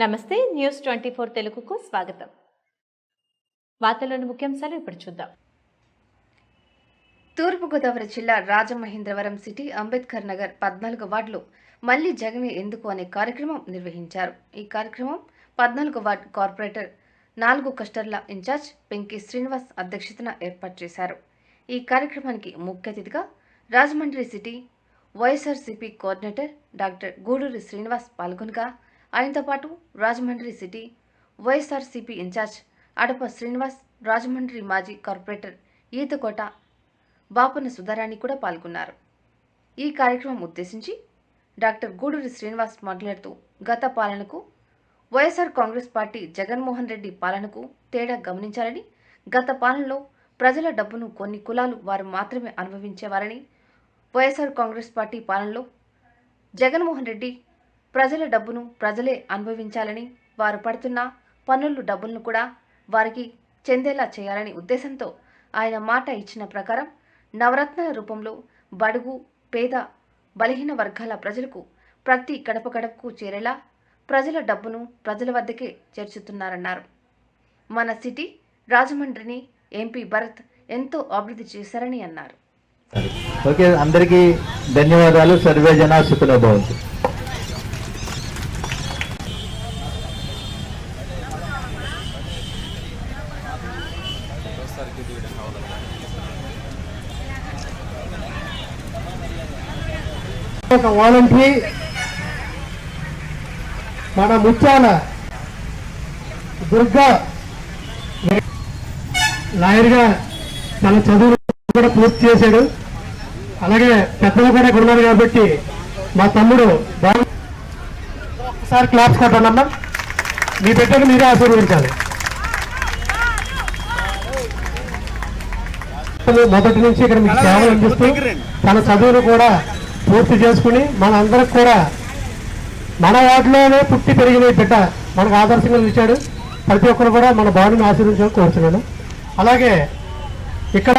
నమస్తే న్యూస్ 24 తెలుగుకు స్వాగతం. వార్తల్లోని ముఖ్యాంశాలు ఇప్పుడు చూద్దాం. తూర్పుగోదావరి జిల్లా రాజమహేంద్రవరం సిటీ అంబేద్కర్ నగర్ 14 వార్డులో మళ్లీ జగనే ఎందుకు అనే కార్యక్రమం నిర్వహించారు. ఈ కార్యక్రమం 14 వార్డు కార్పొరేటర్ 4 కస్టర్ల ఇన్ఛార్జ్ పెంకి శ్రీనివాస్ అధ్యక్షతన ఏర్పాటు చేశారు. ఈ కార్యక్రమానికి ముఖ్య అతిథిగా Rajahmundry city YSRCP coordinator doctor Guduri Srinivas పాల్గొనగా, ఆయనతో పాటు Rajahmundry city YSRCP incharge Adapa Srinivas, Rajahmundry మాజీ కార్పొరేటర్ ఈతకోట బాపన సుధారాణి కూడా పాల్గొన్నారు. ఈ కార్యక్రమం ఉద్దేశించి డాక్టర్ గూడూరి శ్రీనివాస్ మాట్లాడుతూ, గత పాలనకు వైఎస్ఆర్ కాంగ్రెస్ పార్టీ జగన్మోహన్ రెడ్డి పాలనకు తేడా గమనించాలని, గత పాలనలో ప్రజల డబ్బును కొన్ని కులాలు వారు మాత్రమే అనుభవించేవారని, వైఎస్ఆర్ కాంగ్రెస్ పార్టీ పాలనలో జగన్మోహన్ రెడ్డి ప్రజల డబ్బును ప్రజలే అనుభవించాలని, వారు పడుతున్న పన్నుల డబ్బులను కూడా వారికి చెందేలా చేయాలని ఉద్దేశంతో ఆయన మాట ఇచ్చిన ప్రకారం నవరత్నాల రూపంలో బడుగు, పేద, బలహీన వర్గాల ప్రజలకు ప్రతి గడప గడపకు చేరేలా ప్రజల డబ్బును ప్రజల వద్దకే చేర్చుతున్నారన్నారు. మన సిటీ రాజమండ్రిని ఎంపీ భరత్ ఎంతో అభివృద్ధి చేశారని అన్నారు. ఓకే, అందరికీ ధన్యవాదాలు. సర్వే జనా సుఖినో భవంతు. ఒక వాలంటరీ మన ముత్యాల దుర్గా లాయర్గా తన చదువు కూడా పూర్తి చేశాడు. అలాగే పెద్దలు కూడా ఇక్కడ ఉన్నారు కాబట్టి మా తమ్ముడు బాగా ఒకసారి క్లాప్స్ కొట్టండమ్మా. మీ బిడ్డకు మీరే ఆశీర్వదించాలి. మొదటి నుంచి ఇక్కడ మీకు సేవలు అందిస్తూ తన చదువును కూడా పూర్తి చేసుకుని మన అందరికి కూడా మన వాటిలోనే పుట్టి పెరిగిన బిడ్డ మనకు ఆదర్శంగా నిలిచాడు. ప్రతి ఒక్కరు కూడా మన బాలుని ఆశీర్వదించాలని కోరుతున్నాను. అలాగే ఇక్కడ